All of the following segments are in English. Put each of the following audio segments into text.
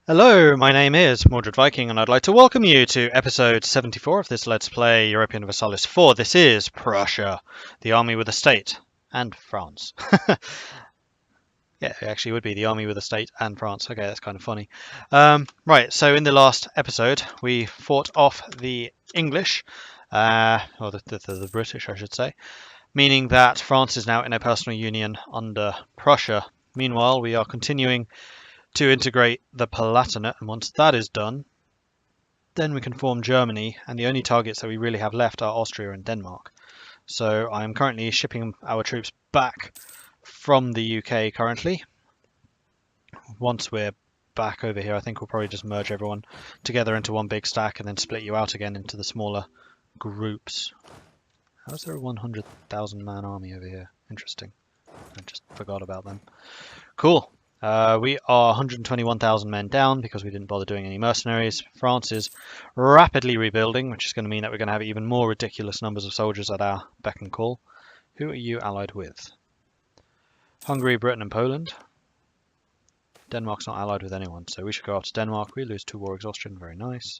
Hello, my name is Mordred Viking, and I'd like to welcome you to episode 74 of this Let's Play Europa Universalis 4. This is Prussia, the army with a state, and France. Yeah, it actually would be the army with a state and France. Okay, that's kind of funny. Right, so in the last episode, we fought off the English, or the British, I should say, meaning that France is now in a personal union under Prussia. Meanwhile, we are continuing to integrate the Palatinate, and once that is done, then we can form Germany, and the only targets that we really have left are Austria and Denmark. So I am currently shipping our troops back from the UK currently. Once we're back over here, I think we'll probably just merge everyone together into one big stack and then split you out again into the smaller groups. How is there a 100,000 man army over here? Interesting. I just forgot about them. Cool. We are 121,000 men down because we didn't bother doing any mercenaries. France is rapidly rebuilding, which is going to mean that we're going to have even more ridiculous numbers of soldiers at our beck and call. Who are you allied with? Hungary, Britain and Poland. Denmark's not allied with anyone, so we should go after Denmark. We lose 2 war exhaustion, very nice.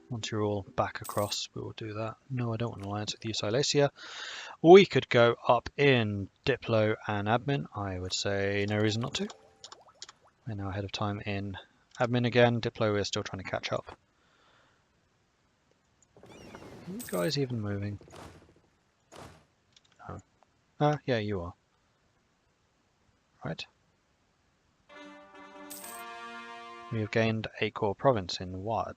Once you're all back across, we will do that. No, I don't want an alliance with you, Silesia. We could go up in Diplo and Admin. I would say no reason not to. We're now ahead of time in Admin again. Diplo, we're still trying to catch up. Are you guys even moving? No. Ah, yeah, you are. Right. We have gained a core province in Wad.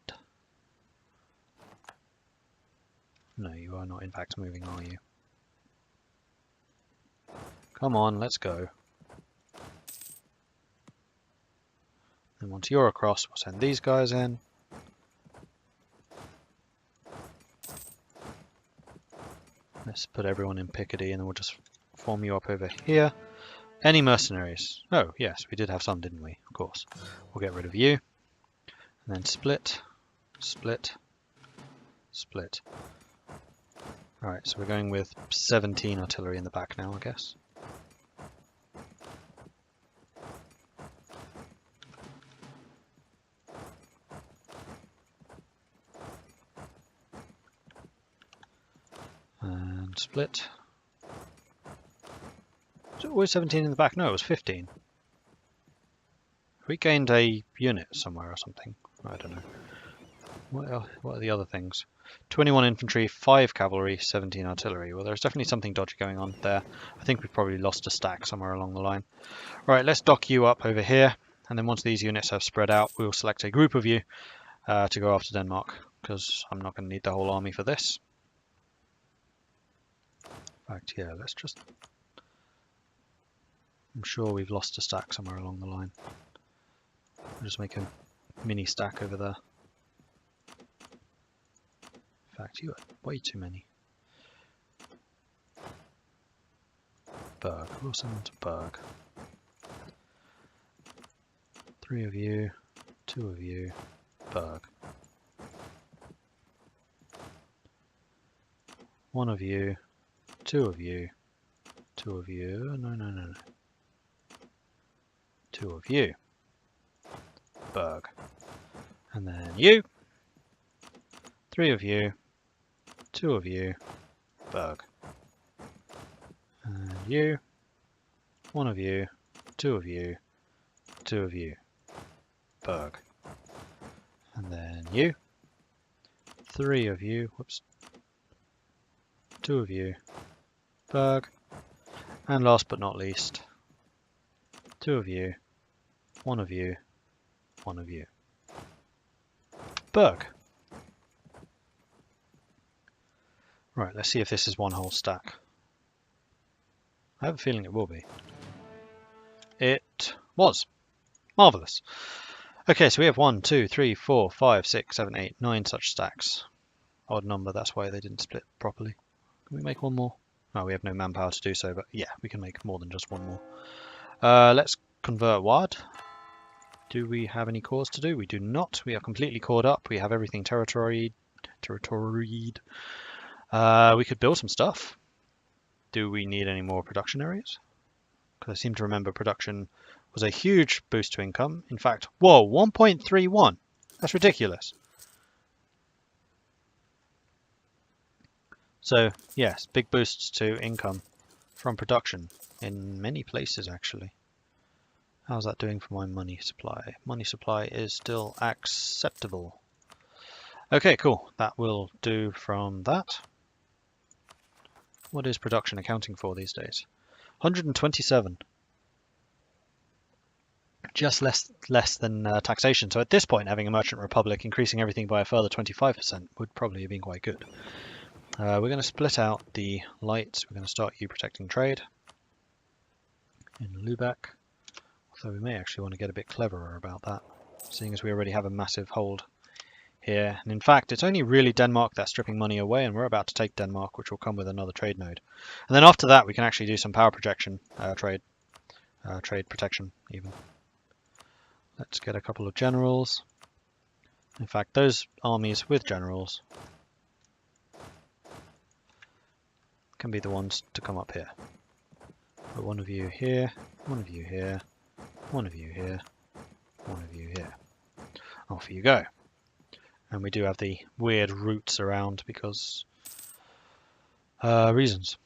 No, you are not in fact moving, are you? Come on, let's go. And once you're across, we'll send these guys in. Let's put everyone in Picardy and then we'll just form you up over here. Any mercenaries? Oh, yes, we did have some, didn't we? Of course. We'll get rid of you. And then split, split, split. Alright, so we're going with 17 artillery in the back now, I guess. And split. Was it always 17 in the back? No, it was 15. We gained a unit somewhere or something. I don't know. What are the other things? 21 infantry, 5 cavalry, 17 artillery. Well, there's definitely something dodgy going on there. I think we've probably lost a stack somewhere along the line. Right, let's dock you up over here. And then once these units have spread out, we'll select a group of you to go after Denmark. Because I'm not going to need the whole army for this. In fact, yeah, let's just... I'm sure we've lost a stack somewhere along the line. We'll just make a mini stack over there. In fact, you are way too many. Berg. We'll send them to Berg. 3 of you, 2 of you, Berg. 1 of you, 2 of you, 2 of you. No. 2 of you, Berg. And then you. 3 of you, 2 of you, Berg. And you, 1 of you, 2 of you, 2 of you, Berg. And then you, 3 of you, whoops, 2 of you, Berg. And last but not least, 2 of you, 1 of you, 1 of you, Berg. Right, let's see if this is one whole stack. I have a feeling it will be. It was. Marvellous. Okay, so we have 1, 2, 3, 4, 5, 6, 7, 8, 9 such stacks. Odd number, that's why they didn't split properly. Can we make one more? Oh, we have no manpower to do so, but yeah, we can make more than just one more. Let's convert Wad. Do we have any cores to do? We do not. We are completely cored up. We have everything territoried. We could build some stuff. Do we need any more production areas? Because I seem to remember production was a huge boost to income. In fact, whoa, 1.31. That's ridiculous. So, yes, big boosts to income from production in many places, actually. How's that doing for my money supply? Money supply is still acceptable. Okay, cool. That will do from that. What is production accounting for these days? 127. Just less than taxation. So at this point, having a merchant republic increasing everything by a further 25% would probably have been quite good. We're going to split out the lights. We're going to start you protecting trade in Lubeck. So we may actually want to get a bit cleverer about that, seeing as we already have a massive hold here. And in fact, it's only really Denmark that's stripping money away, and we're about to take Denmark, which will come with another trade node. And then after that, we can actually do some power projection, trade protection even. Let's get a couple of generals. In fact, those armies with generals can be the ones to come up here. Put one of you here, one of you here, one of you here, one of you here. Off you go. And we do have the weird routes around because reasons.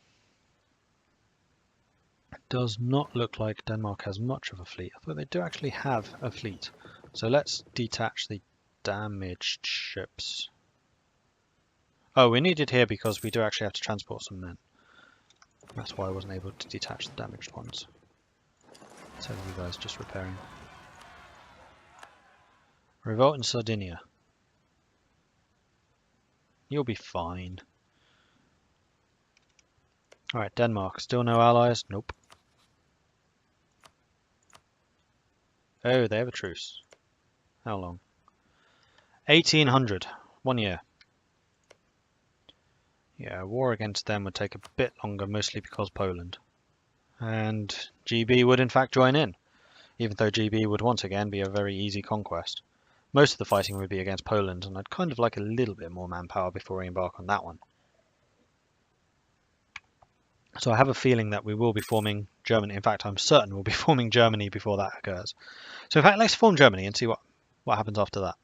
It does not look like Denmark has much of a fleet, although they do actually have a fleet. So let's detach the damaged ships. Oh, we need it here because we do actually have to transport some men. That's why I wasn't able to detach the damaged ones. So you guys just repairing. Revolt in Sardinia. You'll be fine. Alright, Denmark. Still no allies? Nope. Oh, they have a truce. How long? 1800. 1 year. Yeah, war against them would take a bit longer, mostly because Poland. And GB would in fact join in, even though GB would once again be a very easy conquest. Most of the fighting would be against Poland, and I'd kind of like a little bit more manpower before we embark on that one. So I have a feeling that we will be forming Germany. In fact, I'm certain we'll be forming Germany before that occurs. So in fact, let's form Germany and see what happens after that.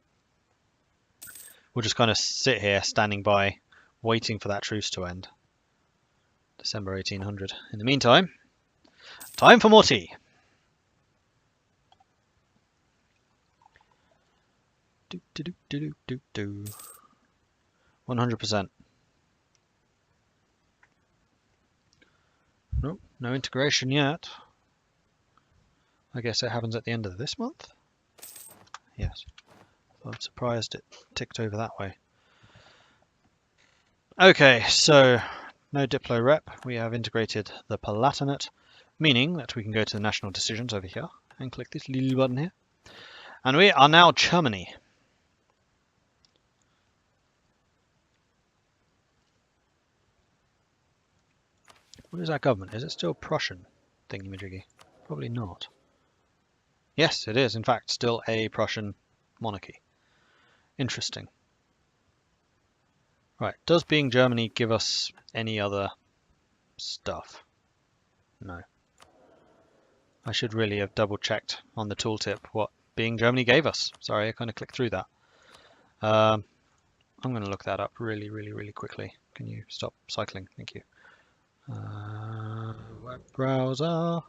We'll just kind of sit here, standing by, waiting for that truce to end. December 1800. In the meantime, time for more tea. Do, do, do, do, do, do. 100%. Nope, no integration yet. I guess it happens at the end of this month? Yes. I'm surprised it ticked over that way. Okay, so no Diplo rep. We have integrated the Palatinate, meaning that we can go to the national decisions over here and click this little button here. And we are now Germany. What is our government? Is it still Prussian thingy-majiggy? Probably not. Yes, it is, in fact, still a Prussian monarchy. Interesting. Right, does being Germany give us any other stuff? No. I should really have double-checked on the tooltip what being Germany gave us. Sorry, I kind of clicked through that. I'm going to look that up really, really, really quickly. Can you stop cycling? Thank you. Web browser.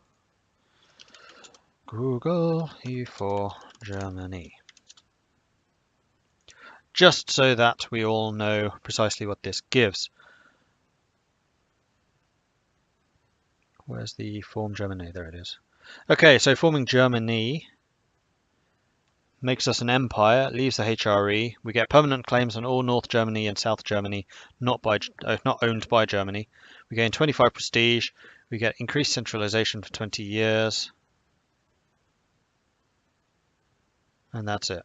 Google E4 Germany. Just so that we all know precisely what this gives. Where's the form Germany? There it is. Okay, so forming Germany makes us an empire, leaves the HRE. We get permanent claims on all North Germany and South Germany, not owned by Germany. We gain 25 prestige. We get increased centralization for 20 years. And that's it.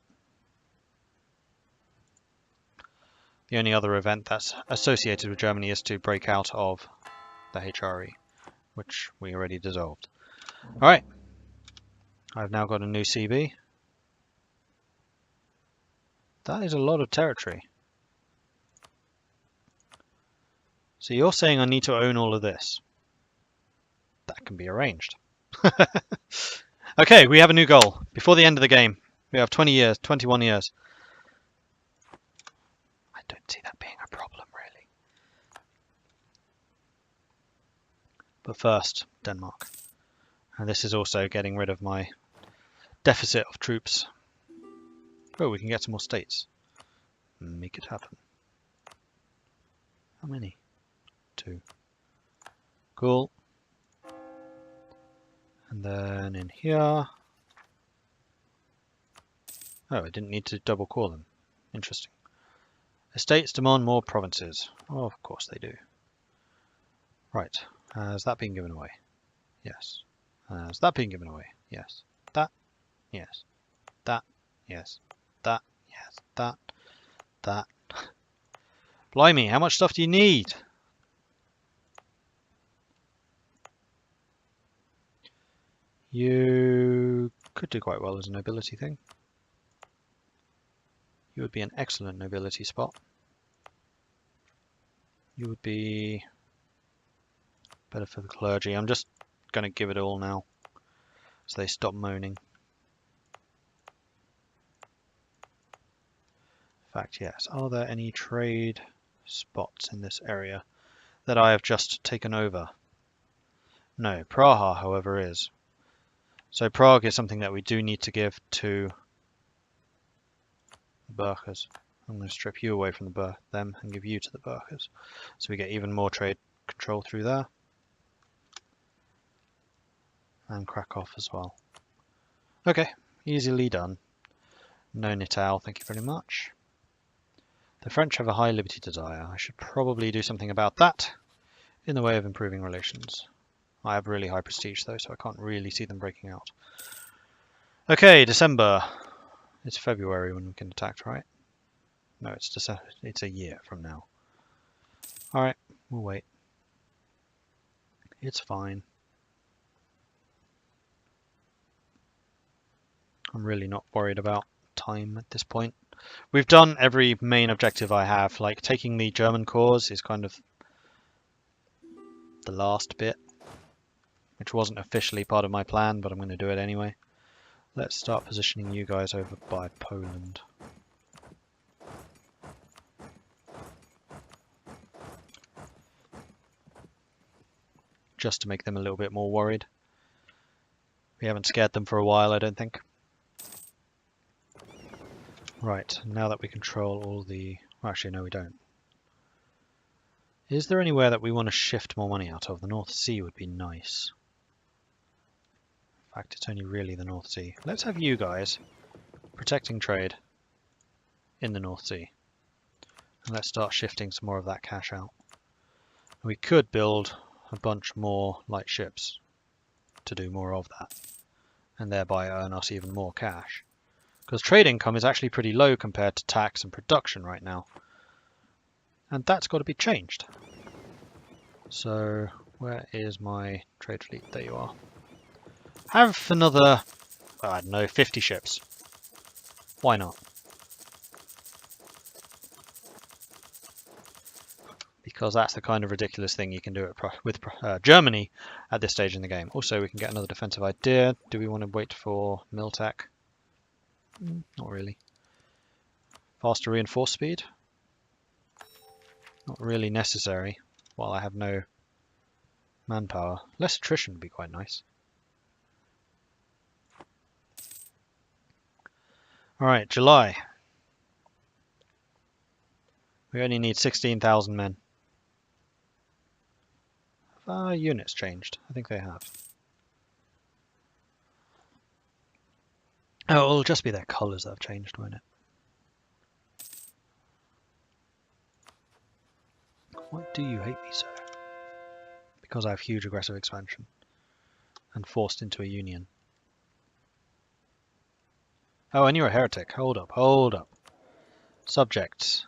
The only other event that's associated with Germany is to break out of the HRE, which we already dissolved. Alright, I've now got a new CB. That is a lot of territory. So you're saying I need to own all of this. That can be arranged. Okay, we have a new goal. Before the end of the game, we have 20 years, 21 years. I don't see that being a problem, really. But first, Denmark. And this is also getting rid of my deficit of troops. Oh, we can get some more states. Make it happen. How many? 2. Cool. And then in here... Oh, I didn't need to double call them. Interesting. Estates demand more provinces. Oh, of course they do. Right. Has that been given away? Yes. Has that been given away? Yes. That? Yes. That? Yes. That? Yes. That? That? Blimey, how much stuff do you need? You could do quite well as a nobility thing. You would be an excellent nobility spot. You would be better for the clergy. I'm just going to give it all now so they stop moaning. In fact, yes. Are there any trade spots in this area that I have just taken over? No. Praha, however, is. So Prague is something that we do need to give to the Burghers. I'm going to strip you away from them and give you to the Burghers. So we get even more trade control through there. And Krakow as well. Okay, easily done. No Natal, thank you very much. The French have a high liberty desire. I should probably do something about that in the way of improving relations. I have really high prestige though, so I can't really see them breaking out. Okay, December. It's February when we can attack, right? No, it's December. It's a year from now. Alright, we'll wait. It's fine. I'm really not worried about time at this point. We've done every main objective I have. Like, taking the German cause is kind of the last bit, which wasn't officially part of my plan, but I'm going to do it anyway. Let's start positioning you guys over by Poland. Just to make them a little bit more worried. We haven't scared them for a while, I don't think. Right, now that we control all the... Well, actually, no, we don't. Is there anywhere that we want to shift more money out of? The North Sea would be nice. In fact, it's only really the North Sea. Let's have you guys protecting trade in the North Sea. And let's start shifting some more of that cash out. We could build a bunch more light ships to do more of that, and thereby earn us even more cash. Because trade income is actually pretty low compared to tax and production right now. And that's got to be changed. So, where is my trade fleet? There you are. Have another, I don't know, 50 ships. Why not? Because that's the kind of ridiculous thing you can do with Germany at this stage in the game. Also, we can get another defensive idea. Do we want to wait for Miltech? Not really. Faster reinforce speed? Not really necessary while I have no manpower. Less attrition would be quite nice. Alright, July. We only need 16,000 men. Have our units changed? I think they have. Oh, it'll just be their colours that have changed, won't it? Why do you hate me so? Because I have huge aggressive expansion and forced into a union. Oh, and you're a heretic. Hold up, hold up. Subjects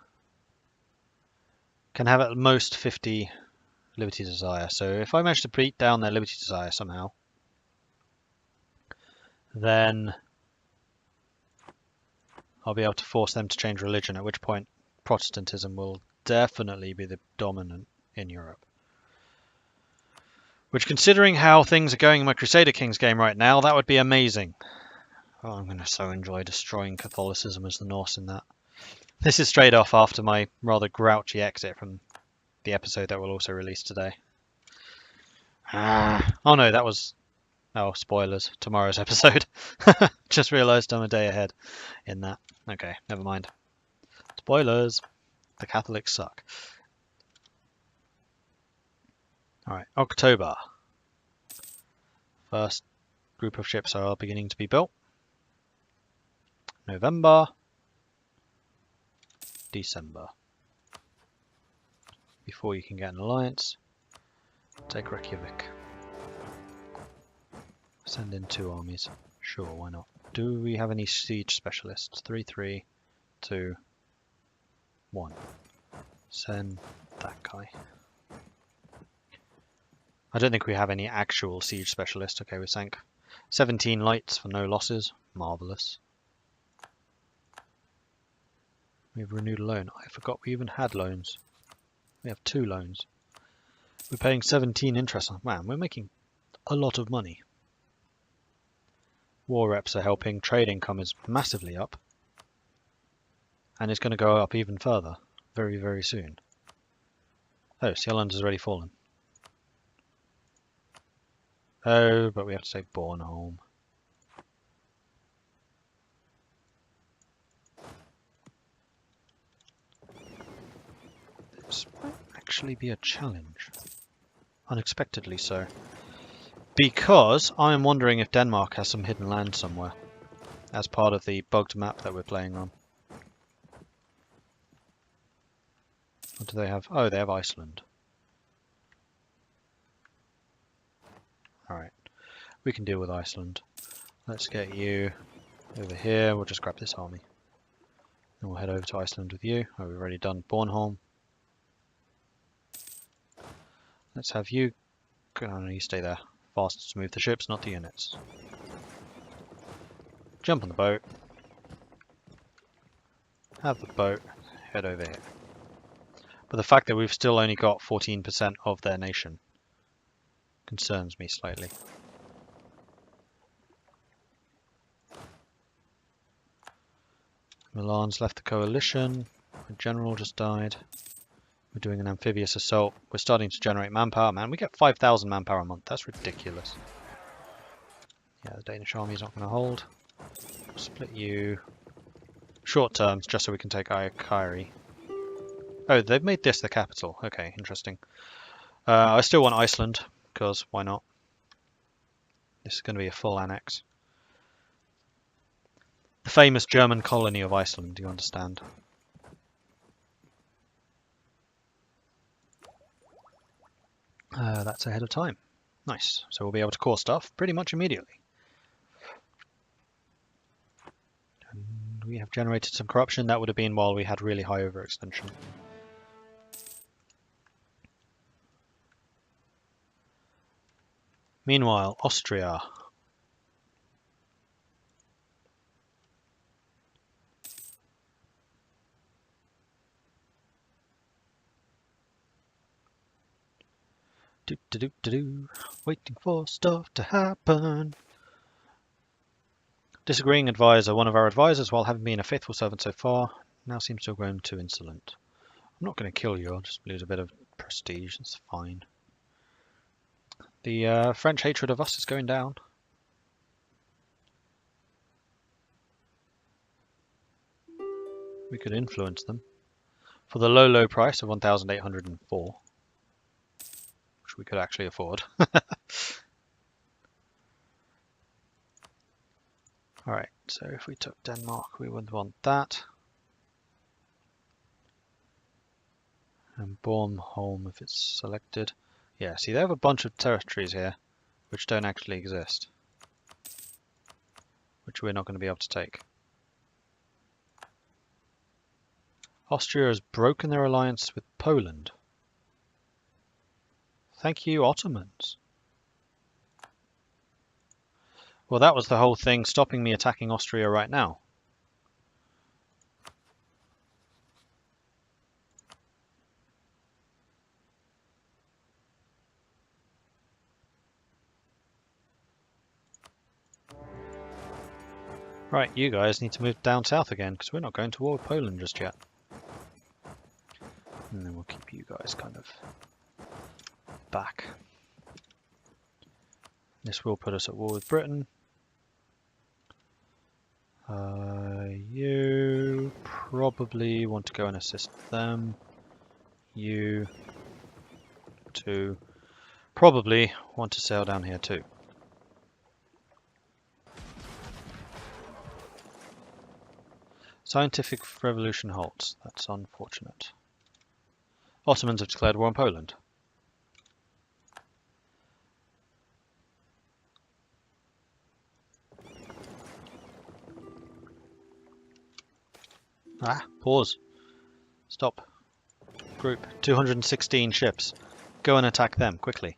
can have at most 50 liberty desire. So if I manage to beat down their liberty desire somehow, then I'll be able to force them to change religion, at which point Protestantism will definitely be the dominant in Europe. Which, considering how things are going in my Crusader Kings game right now, that would be amazing. Oh, I'm going to so enjoy destroying Catholicism as the Norse in that. This is straight off after my rather grouchy exit from the episode that we'll also release today. Oh no, that was... Oh, spoilers. Tomorrow's episode. Just realised I'm a day ahead in that. Okay, never mind. Spoilers. The Catholics suck. Alright, October. First group of ships are beginning to be built. November. December. Before you can get an alliance, take Reykjavik. Send in 2 armies. Sure, why not? Do we have any siege specialists? 3, 3, 2, 1. Send that guy. I don't think we have any actual siege specialist. Okay, we sank 17 lights for no losses. Marvellous. We've renewed a loan. I forgot we even had loans. We have 2 loans. We're paying 17 interest on... Man, we're making a lot of money. War reps are helping. Trade income is massively up. And it's going to go up even further. Very, very soon. Oh, Sealand has already fallen. Oh, but we have to take Bornholm. This might actually be a challenge. Unexpectedly so. Because I am wondering if Denmark has some hidden land somewhere. As part of the bugged map that we're playing on. What do they have? Oh, they have Iceland. Alright. We can deal with Iceland. Let's get you over here. We'll just grab this army. Then we'll head over to Iceland with you. Oh, we've already done Bornholm. Let's have you... No, you stay there. Fastest to move the ships, not the units. Jump on the boat. Have the boat head over here. But the fact that we've still only got 14% of their nation concerns me slightly. Milan's left the coalition. The general just died. We're doing an amphibious assault. We're starting to generate manpower. Man, we get 5,000 manpower a month. That's ridiculous. Yeah, the Danish army's not going to hold. Split you. Short terms, just so we can take Kairi. Oh, they've made this the capital. Okay, interesting. I still want Iceland, because why not? This is going to be a full annex. The famous German colony of Iceland, do you understand? That's ahead of time. Nice. So we'll be able to core stuff pretty much immediately. And we have generated some corruption. That would have been while we had really high overextension. Meanwhile, Austria. Waiting for stuff to happen. Disagreeing advisor. One of our advisors, while having been a faithful servant so far, now seems to have grown too insolent. I'm not going to kill you, I'll just lose a bit of prestige, it's fine. The French hatred of us is going down. We could influence them. For the low, low price of 1,804. Which we could actually afford. Alright, so if we took Denmark, we would want that. And Bornholm, if it's selected. Yeah, see, they have a bunch of territories here, which don't actually exist. Which we're not going to be able to take. Austria has broken their alliance with Poland. Thank you, Ottomans. Well, that was the whole thing stopping me attacking Austria right now. Right, you guys need to move down south again, because we're not going to war with Poland just yet. And then we'll keep you guys kind of back. This will put us at war with Britain. You probably want to go and assist them. You two probably want to sail down here too. Scientific revolution halts. That's unfortunate. Ottomans have declared war on Poland. Pause. Stop. Group. 216 ships. Go and attack them, quickly.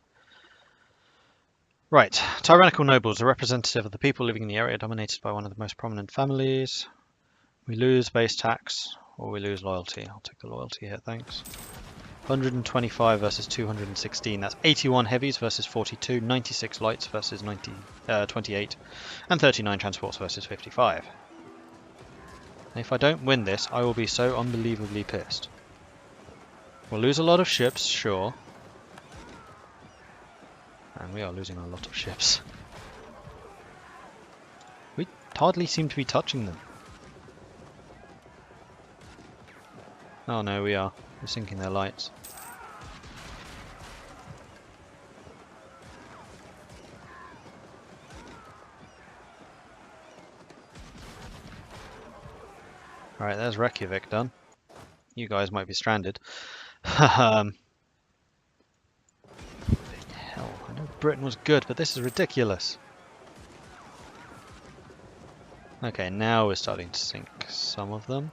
Right. Tyrannical nobles, a representative of the people living in the area dominated by one of the most prominent families. We lose base tax, or we lose loyalty. I'll take the loyalty here, thanks. 125 versus 216. That's 81 heavies versus 42, 96 lights versus 28, and 39 transports versus 55. And if I don't win this, I will be so unbelievably pissed. We'll lose a lot of ships, sure. And we are losing a lot of ships. We hardly seem to be touching them. Oh no, we are. We're sinking their lights. Alright, there's Reykjavik done. You guys might be stranded. Hell, I know Britain was good, but this is ridiculous. Okay, now we're starting to sink some of them.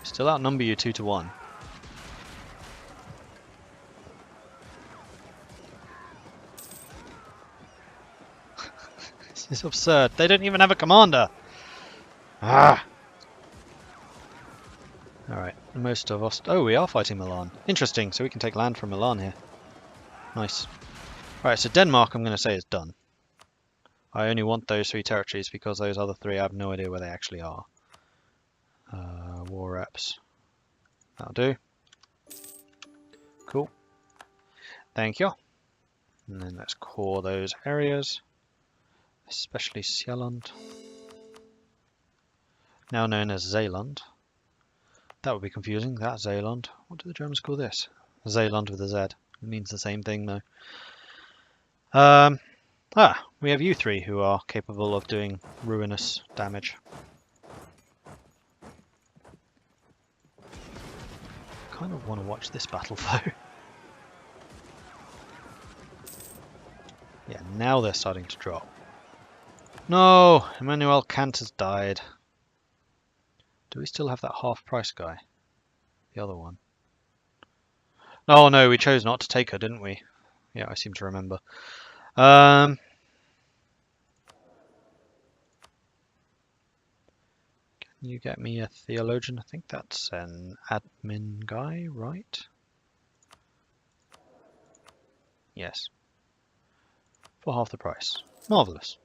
Still outnumber you 2 to 1. This is absurd. They don't even have a commander. Ah. Alright, most of us... Oh, we are fighting Milan. Interesting, so we can take land from Milan here. Nice. Alright, so Denmark I'm going to say is done. I only want those 3 territories because those other 3 I have no idea where they actually are. War reps. That'll do. Cool. Thank you. And then let's core those areas. Especially Sjælland. Now known as Zeeland. That would be confusing, that Zeeland. What do the Germans call this? Zeeland with a Z. It means the same thing though. We have you 3 who are capable of doing ruinous damage. Kind of want to watch this battle though. Yeah, now they're starting to drop. No! Emmanuel Kant has died. Do we still have that half price guy? The other one. Oh no, we chose not to take her, didn't we? Yeah, I seem to remember. Can you get me a theologian? I think that's an admin guy, right? Yes. For half the price. Marvellous.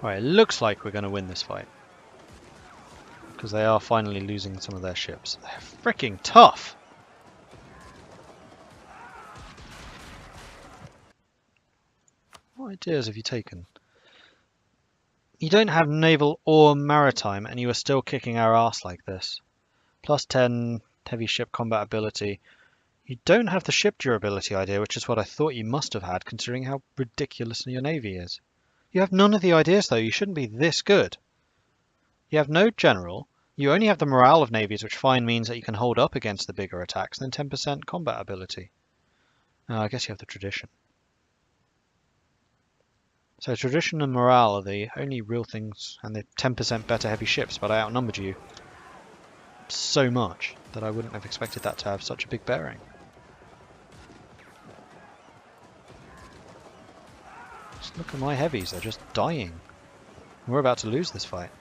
Alright, it looks like we're going to win this fight. Because they are finally losing some of their ships. They're freaking tough! What ideas have you taken? You don't have naval or maritime, and you are still kicking our ass like this. Plus 10 heavy ship combat ability. You don't have the ship durability idea, which is what I thought you must have had, considering how ridiculous your navy is. You have none of the ideas, though. You shouldn't be this good. You have no general. You only have the morale of navies, which fine means that you can hold up against the bigger attacks, and then 10% combat ability. I guess you have the tradition. So tradition and morale are the only real things, and the 10% better heavy ships, but I outnumbered you so much that I wouldn't have expected that to have such a big bearing. Just look at my heavies, they're just dying. We're about to lose this fight.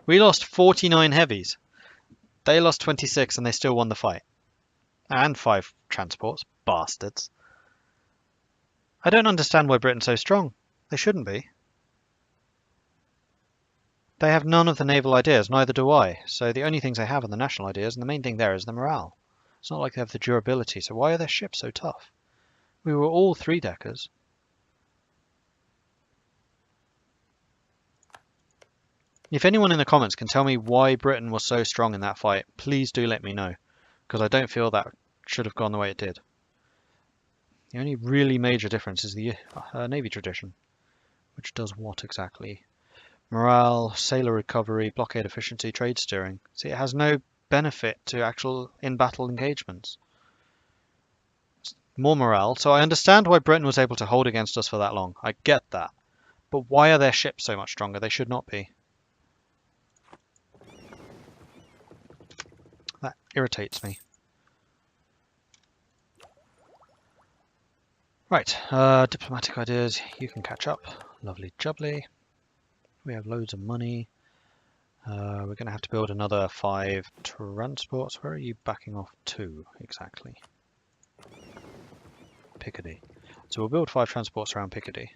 We lost 49 heavies. They lost 26 and they still won the fight. And 5 transports. Bastards. I don't understand why Britain's so strong. They shouldn't be. They have none of the naval ideas, neither do I. So the only things they have are the national ideas, and the main thing there is the morale. It's not like they have the durability, so why are their ships so tough? We were all 3-deckers. If anyone in the comments can tell me why Britain was so strong in that fight, please do let me know, because I don't feel that should have gone the way it did. The only really major difference is the Navy tradition, which does what exactly? Morale, sailor recovery, blockade efficiency, trade steering. See, it has no benefit to actual in-battle engagements. More morale, so I understand why Britain was able to hold against us for that long. I get that. But why are their ships so much stronger? They should not be. That irritates me. Right, diplomatic ideas. You can catch up. Lovely jubbly. We have loads of money. We're going to have to build another 5 transports. Where are you backing off to, exactly? Picardy. So we'll build 5 transports around Picardy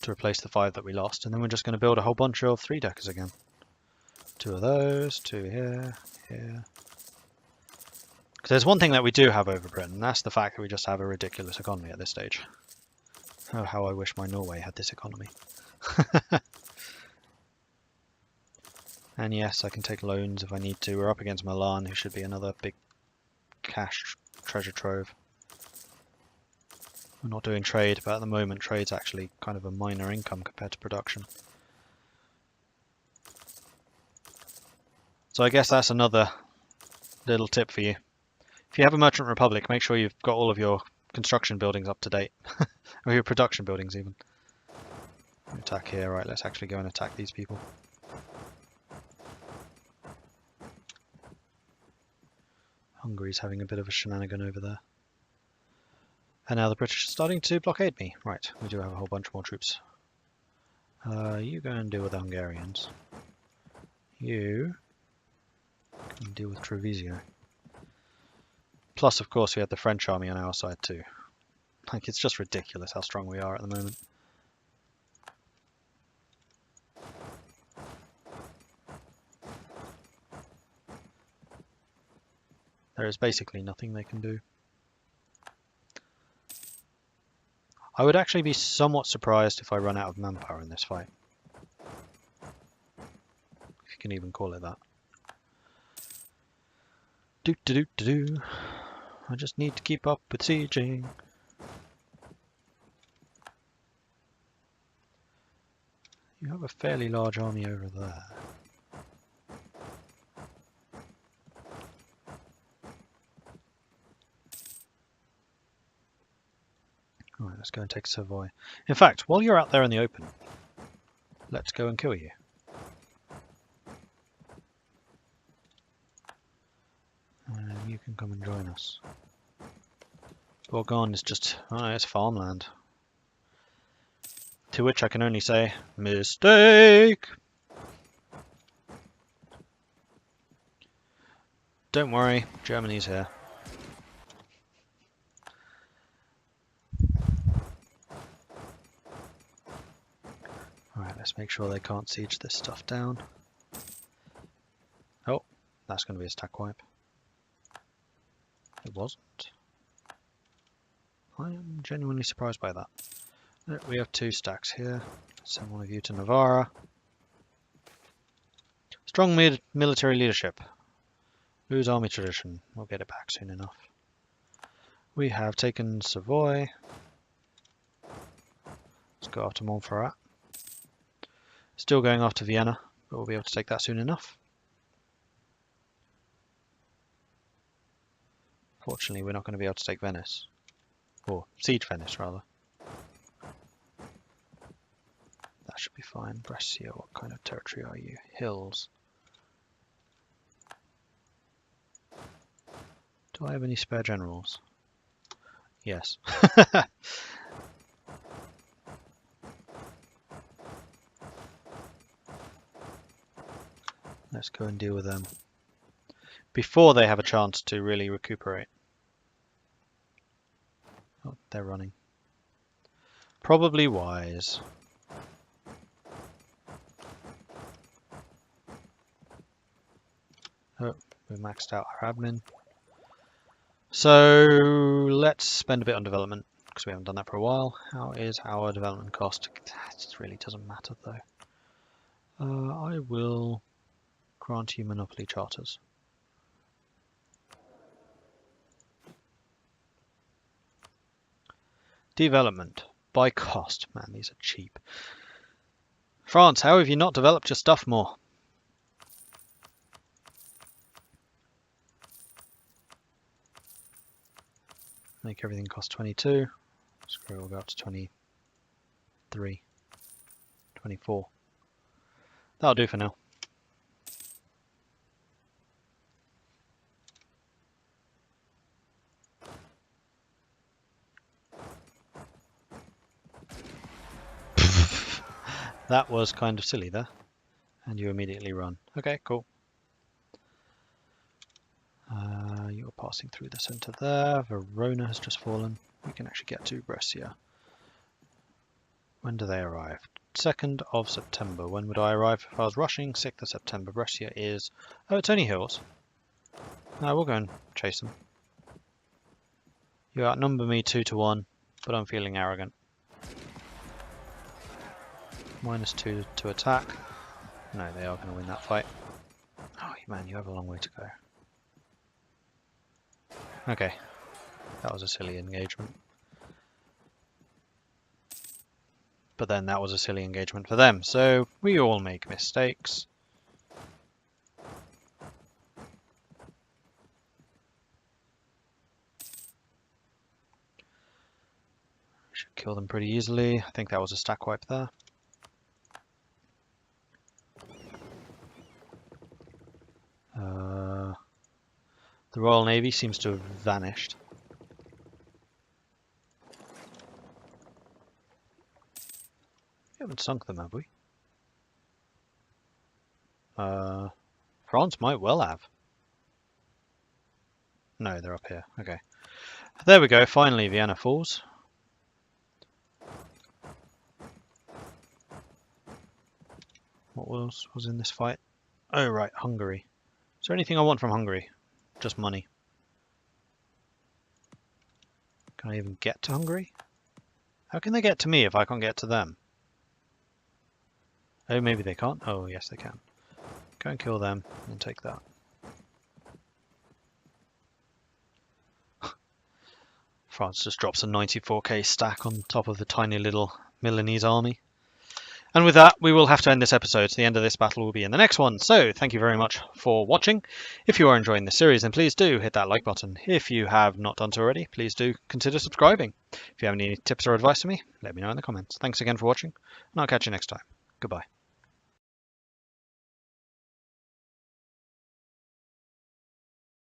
to replace the 5 that we lost, and then we're just going to build a whole bunch of 3-deckers again. 2 of those, 2 here, here. Because there's one thing that we do have over Britain, and that's the fact that we just have a ridiculous economy at this stage. Oh, how I wish my Norway had this economy. And yes, I can take loans if I need to. We're up against Milan, who should be another big cash treasure trove. We're not doing trade, but at the moment trade's actually kind of a minor income compared to production. So I guess that's another little tip for you. If you have a merchant republic, make sure you've got all of your construction buildings up to date. Or your production buildings even. Attack here, right, let's actually go and attack these people. Hungary's having a bit of a shenanigan over there. And now the British are starting to blockade me. Right, we do have a whole bunch more troops. You go and deal with the Hungarians. You can deal with Treviso. Plus, of course, we had the French army on our side too. Like, it's just ridiculous how strong we are at the moment. There is basically nothing they can do. I would actually be somewhat surprised if I run out of manpower in this fight. If you can even call it that. Do. I just need to keep up with sieging. You have a fairly large army over there. Alright, let's go and take Savoy. In fact, while you're out there in the open, let's go and kill you. And you can come and join us. Bourgogne is just, it's farmland. To which I can only say, mistake! Don't worry, Germany's here. Alright, let's make sure they can't siege this stuff down. Oh, that's going to be a stack wipe. It wasn't. I am genuinely surprised by that. We have 2 stacks here. Send one of you to Navarra. Strong military leadership. Lose army tradition. We'll get it back soon enough. We have taken Savoy. Let's go after Montferrat. Still going after Vienna, but we'll be able to take that soon enough. Fortunately, we're not going to be able to take Venice. Or siege Venice, rather. That should be fine. Brescia, what kind of territory are you? Hills. Do I have any spare generals? Yes. Let's go and deal with them. before they have a chance to really recuperate. Oh, they're running. Probably wise. Oh, we've maxed out our admin. So let's spend a bit on development, because we haven't done that for a while. How is our development cost? It really doesn't matter though. I will grant you monopoly charters. Development by cost. Man, these are cheap. France, how have you not developed your stuff more? Make everything cost 22. Screw it, we'll go up to 23, 24. That'll do for now. That was kind of silly there. And you immediately run. Okay, cool. You're passing through the center there. Verona has just fallen. We can actually get to Brescia. When do they arrive? 2nd of September. When would I arrive if I was rushing? 6th of September. Brescia is... Oh, it's only hills. No, we'll go and chase them. You outnumber me 2-1, but I'm feeling arrogant. -2 to attack. No, they are going to win that fight. Oh, man, you have a long way to go. Okay, that was a silly engagement. But then that was a silly engagement for them, so we all make mistakes. Should kill them pretty easily. I think that was a stack wipe there. The Royal Navy seems to have vanished. We haven't sunk them, have we? France might well have. No, they're up here. Okay. There we go. Finally, Vienna falls. What else was in this fight? Oh, right, Hungary. Is there anything I want from Hungary? Just money. Can I even get to Hungary? How can they get to me if I can't get to them? Oh, maybe they can't? Oh, yes, they can. Go and kill them and take that. France just drops a 94k stack on top of the tiny little Milanese army. And with that, we will have to end this episode. The end of this battle will be in the next one. So thank you very much for watching. If you are enjoying this series, then please do hit that like button. If you have not done so already, please do consider subscribing. If you have any tips or advice for me, let me know in the comments. Thanks again for watching, and I'll catch you next time. Goodbye.